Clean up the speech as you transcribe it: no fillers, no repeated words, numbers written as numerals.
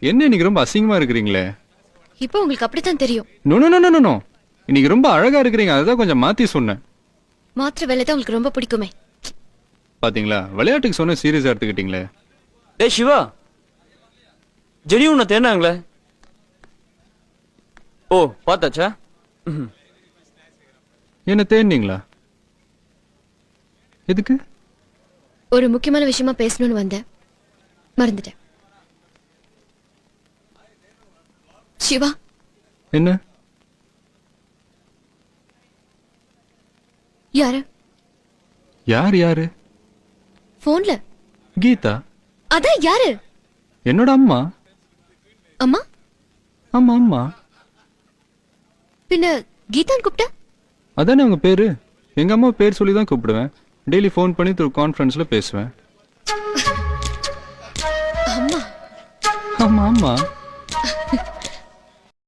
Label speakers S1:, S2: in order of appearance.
S1: என்ன இன்னைக்கு ரொம்ப அசிங்கமா இருக்கிறீங்களே?
S2: இப்போ உங்களுக்கு அப்படித்தான் தெரியும்.
S1: No no no no no. இன்னைக்கு ரொம்ப அழகா இருக்கிறீங்க, அதான் கொஞ்சம் மாத்தி சொன்னேன்.
S2: மாத்திர வேலை தான் உங்களுக்கு ரொம்ப பிடிக்குமே.
S1: பாத்தீங்களா, விளையாட்டுக்கு சொன்ன சீரியஸா எடுத்துக்கிட்டீங்களே.
S3: ஏய் சிவா, ஜெனி உன்னை தேடினாங்களே. ஓ பார்த்தாச்சா?
S1: என்ன தேடினீங்களா? எதுக்கு?
S2: ஒரு முக்கியமான விஷயமா பேசணும்னு வந்தேன், மறந்துட்டேன். சிவா.
S1: என்ன?
S2: யாரு?
S1: யார் யாரு?
S2: போன்ல
S1: கீதா.
S2: அதான் யாரு?
S1: என்னோட அம்மா.
S2: அம்மா?
S1: ஆமா அம்மா.
S2: பின்ன கீதான் கூப்பிட்ட?
S1: அதானே உங்க பேரு. எங்க அம்மா பேர் சொல்லி தான் கூப்பிடுவேன். டெய்லி ஃபோன் பண்ணி த்ரூ கான்ஃபரன்ஸ்ல பேசுவேன்.
S2: அம்மா?
S1: ஆமா ஆமா.